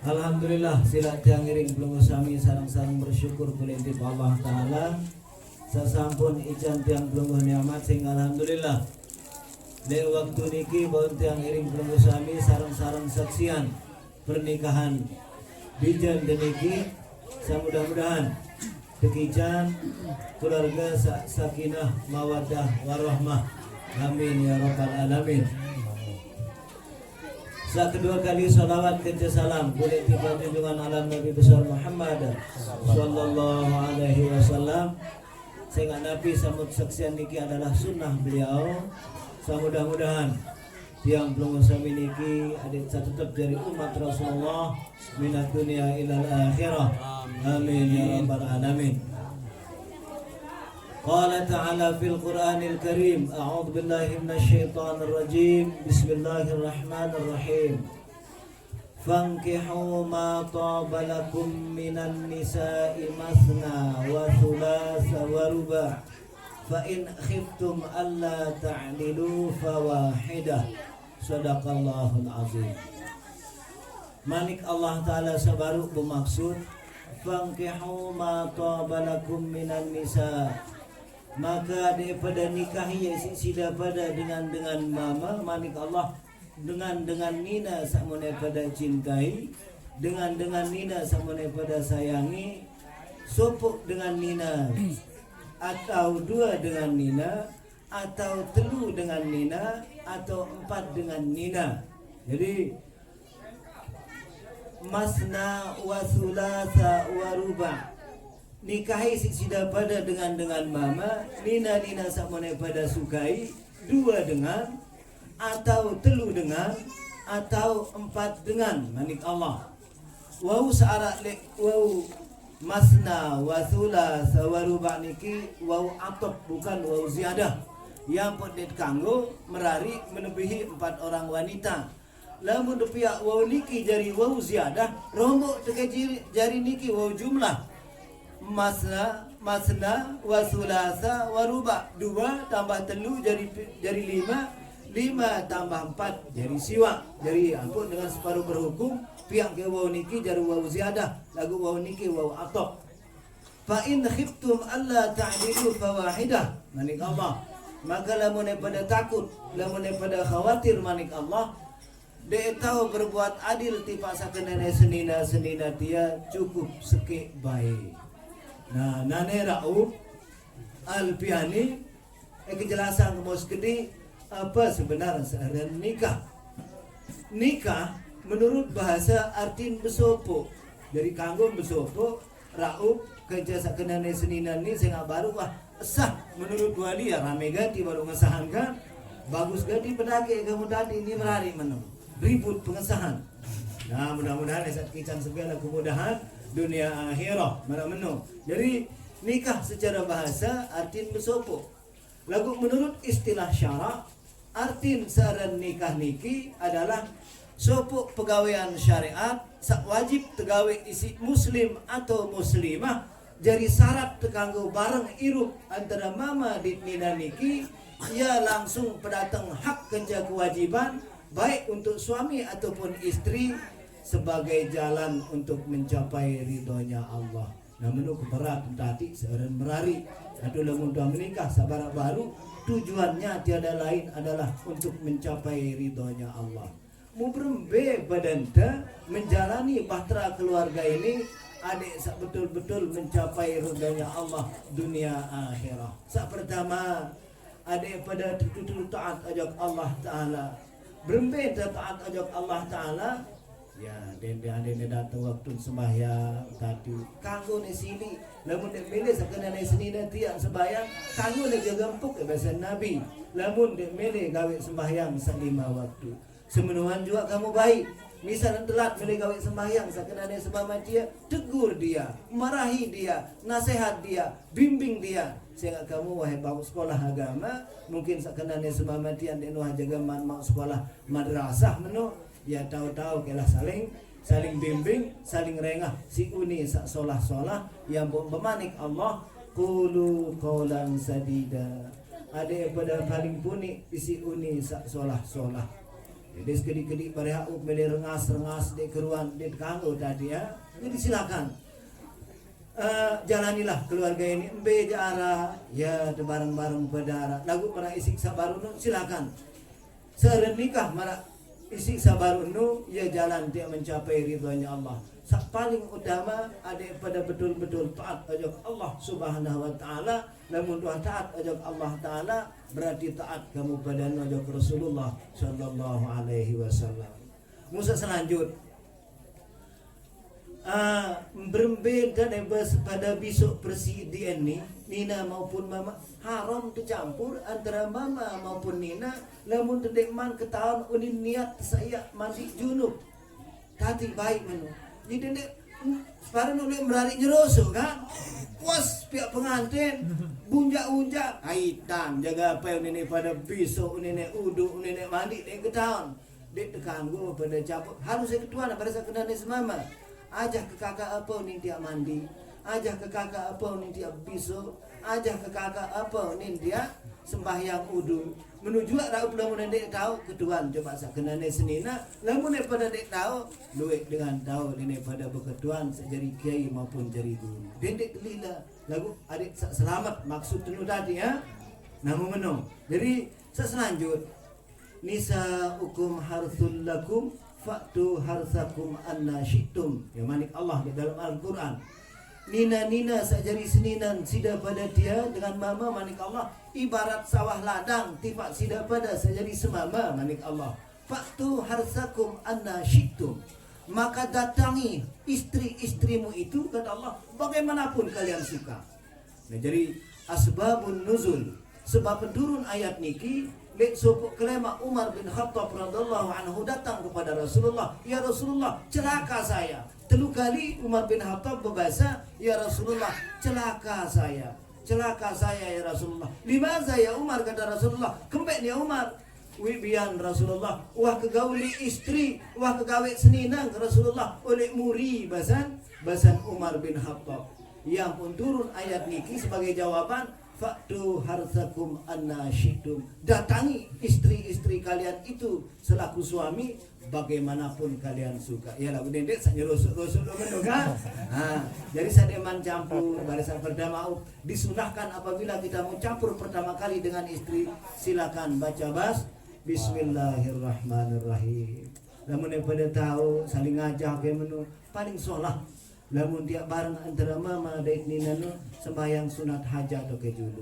Alhamdulillah sila tiang iring belum sami sarang-sarang bersyukur kulinti Allah Ta'ala sasampun ijan tiang belum nikmat sing alhamdulillah di waktu niki baun tiang iring belum sami sarang-sarang saksian pernikahan bijan deniki semudah-mudahan tekijan keluarga sakinah mawaddah warahmah amin ya rabbal alamin. Kedua kali salawat kerja salam boleh tiba junjungan alam Nabi besar Muhammad sallallahu alaihi wasallam sehingga Nabi samut saksian niki adalah sunnah beliau. Semudah-mudahan yang belum sami niki adik tetap dari umat Rasulullah minat dunia ilal akhirah amin ya rabbal alamin. Qala ta'ala fil Qur'anil Karim a'udzu billahi minasyaitonir rajim bismillahirrahmanirrahim fankihu ma taba lakum minan nisa'i masna wa thulatha wa ruba' fa in khiftum alla ta'dilu fawahidah sadaqallahul azim. Manik Allah Ta'ala sabaru bermaksud fankihu ma taba lakum minan nisa', maka daripada nikahi sida pada dengan mama manik Allah dengan nina sakmone pada cintai dengan nina sakmone pada sayangi sopuk dengan nina atau dua dengan nina atau telu dengan nina atau empat dengan nina. Jadi masna wa thulatha wa ruba' nikahi sida pada dengan mama nina sakmone pada sukai dua dengan atau telu dengan atau empat dengan manik Allah. Wau sa'arak wau masna wa thulatha wa ruba' niki wau atop bukan wau ziyadah yang podit kanggo merari melebihi 4 orang wanita. Lamun pihak wau niki jari wau ziyadah rombok teke jari niki wau jumlah masna wa thulatha wa ruba', 2 tambah telu jadi 5 tambah 4 jadi siwa. Jadi ampun dengan separuh berhukum pihak ke waw niki jadi waw ziyadah lagu waw niki waw atok. Fa in khiftum alla ta'dilu fawahidah manik Allah, maka lamun pada takut lamun pada khawatir manik Allah dia tahu berbuat adil tipa sakenene senina dia cukup sekik baik. Nah, Nane Rauf Al-Pihani kejelasan kemos gede apa sebenarnya seharian nikah. Nikah menurut bahasa artin besopo. Dari kanggo besopo Rauf kerja sakenane seninan ni sing baru sah menurut wali ya rame ganti baru ngesahan kan. Bagus ganti pedake kamu tadi ini merari menung. Ribut pengesahan. Nah, mudah-mudahan saat kican segala kemudahan dunia akhirah mana menu. Jadi nikah secara bahasa artin besopo. Lagu menurut istilah syara artin saran nikah niki adalah sopo pegawaian syariat wajib tegawe isi muslim atau muslimah jadi syarat tekanggo bareng irup antara mama di nina niki ia langsung pendatang hak kerja kewajiban baik untuk suami ataupun istri sebagai jalan untuk mencapai ridhonya Allah. Namun berat tadi seorang merari adalah untuk menikah sabar baru tujuannya tiada lain adalah untuk mencapai ridhonya Allah. Mubrembe badanta menjalani bahtera keluarga ini adik sak betul-betul mencapai ridhonya Allah dunia akhirah. Sak pertama adik pada tutur taat ajak Allah Ta'ala. Berembe taat ajak Allah Ta'ala. Ya, dende datang waktu sembahyang tadi. Kanggo ni sini, lamun dek milih sakena ni sini nanti yang sembahyang, kanggo ni gagampuk bahasa Nabi. Lamun dek milih gawe sembahyang selima waktu. Semenuhan juga kamu baik. Misalnya telat milih gawe sembahyang sakena ni sebab dia, tegur dia, marahi dia, nasihat dia, bimbing dia. Sehingga kamu wahai bau sekolah agama, mungkin sakena ni sebab dia dek nuh jaga mak sekolah madrasah menu. Ya tahu-tahu kelah saling bimbing, saling rengah si uni sak solah yang bermanik Allah qulu qawlan sadida. Ada pada paling punik isi uni sak solah-solah. Jadi sekedik-kedik pada hak beli rengas-rengas di keruan di kanggo tadi ya. Jadi silakan. Jalanilah keluarga ini embe jara ya bareng-bareng bedara. Lagu para isik sabarunu silakan. Seren nikah mara isik sabarunu ya jalan dia mencapai ridhonya Allah. Paling utama ada pada betul-betul taat ajak Allah Subhanahu wa taala. Namun doa taat ajak Allah taala berarti taat kamu pada ajak Rasulullah sallallahu alaihi wasallam. Musa selanjut berbeda pada besok presiden nih Nina maupun mama haram tercampur antara mama maupun Nina. Lamun tedekman ketahuan unin niat saya mandi junub tadi baik menu. Jadi nek sekarang oleh merari nyeroso kan puas pihak pengantin bunjak-unjak kaitan jaga apa ini pada besok ini udu ini mandi ini ketahuan dek tekan gue pada caput harusnya ketuan pada saat kena semama ajak ke kakak apa nih dia mandi, ajak ke kakak apa nih dia bisu, ajak ke kakak apa nih dia sembahyang udu. Menuju lah udah mulai dek tahu ketuan coba sak kenane senina, lamun pada dek tahu, luwek dengan tahu ini pada berketuan sejari kiai maupun jari guru. Dek lila lagu adik selamat maksud dulu tadi ya. Namun menung. Jadi selanjut nisa hukum harsul lakum fa'tu harsakum anna syi'tum. Ya manik Allah di dalam Al-Quran. Nina-nina sajari seninan sida pada dia dengan mama manik Allah. Ibarat sawah ladang tifak sida pada sajari semama manik Allah. Fa'tu harsakum anna syi'tum. Maka datangi istri-istrimu itu kata Allah bagaimanapun kalian suka. Nah jadi asbabun nuzul sebab turun ayat niki lek sopok kelema Umar bin Khattab radhiyallahu anhu datang kepada Rasulullah, ya Rasulullah celaka saya. 3 kali Umar bin Khattab berbahasa, ya Rasulullah celaka saya ya Rasulullah. Limaza ya Umar kata Rasulullah, kembek ya Umar. Wibian Rasulullah, wah kegauli istri, wah kegawe seninang Rasulullah oleh muri basan Umar bin Khattab. Yang pun turun ayat niki sebagai jawaban Faktu harsakum anna syi'tum. Datangi istri-istri kalian itu selaku suami bagaimanapun kalian suka. Ya lah dendek sak nyerosok-rosok lo kan. Jadi sademan campur barisan pertama disunahkan apabila kita mau campur pertama kali dengan istri silakan baca Bismillahirrahmanirrahim. Namun pada tahu saling ngajak ke menu paling sholah. Lamun dia bareng antara mama dan nina sembahyang sunat hajat atau kejulu.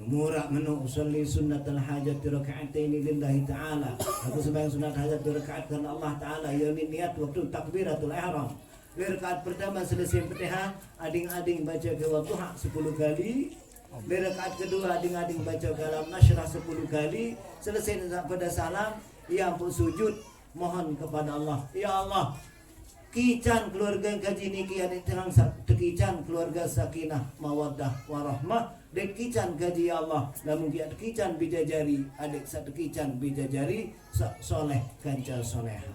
Numurak menu usolli sunnatul hajat raka'atain lillahi ta'ala. Aku sembahyang sunat hajat rakaat karena Allah Ta'ala. Ya niat waktu takbiratul ihram. Rakaat pertama selesai Fatihah, ading-ading baca ke Wadduha 10 kali. Rakaat kedua ading-ading baca kalam nasyrah 10 kali. Selesai pada salam, yang pun sujud mohon kepada Allah. Ya Allah, kican keluarga kaji niki adik terang tekican keluarga sakinah mawaddah warahmah dek kican kaji ya Allah lamun kiat kican bijajari adik sak tekican bijajari sak soleh kanca soleha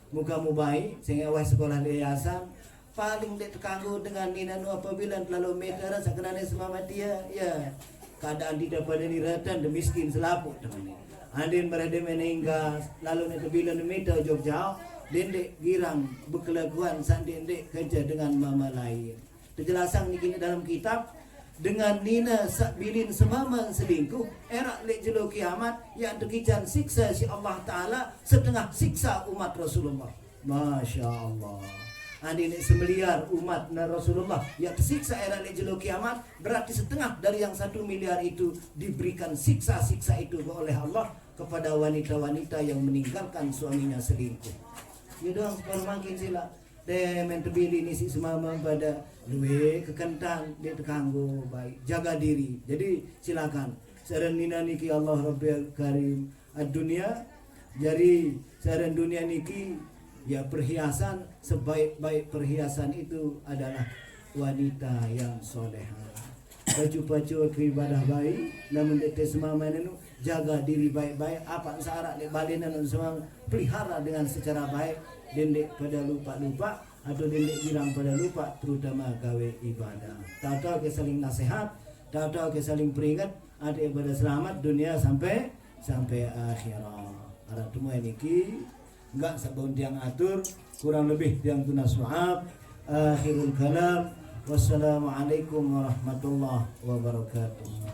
muka mubai sehingga wah sekolah di yayasan paling dek terkanggu dengan ninanu apabila terlalu meter sakenane semama dia ya keadaan tidak pada niratan dan miskin selaput teman andin berada meninggal lalu nanti bila meter Jogja dendek girang berkelakuan saat dendek kerja dengan mama lain. Kejelasan ini dalam kitab dengan nina sak bilin semama selingkuh erak lek jelo kiamat yang terkican siksa si Allah Ta'ala setengah siksa umat Rasulullah. Masya Allah. Andi ini semeliar umat Rasulullah yang tersiksa erak lek jelo kiamat berarti setengah dari yang 1 miliar itu diberikan siksa-siksa itu oleh Allah kepada wanita-wanita yang meninggalkan suaminya selingkuh. Ya doang makin sila demen terbili ni si semama pada luwe kekentang dia terkanggu baik jaga diri. Jadi silakan saran nina niki Allah Rabbil Karim ad-dunia jadi saran dunia niki ya perhiasan sebaik-baik perhiasan itu adalah wanita yang soleha. Baju-baju ibadah baik namun dete semama nenu jaga diri baik-baik apa syarat dek balinan semua pelihara dengan secara baik dendek pada lupa-lupa atau lilik bilang pada lupa terutama gawe ibadah. Tahu ke saling nasihat, tahu ke saling peringat, ada ibadah selamat dunia sampai akhirat. Ada semua niki enggak sabun tiang atur, kurang lebih tiang tunas maaf. Akhirul kalam, wassalamualaikum warahmatullahi wabarakatuh.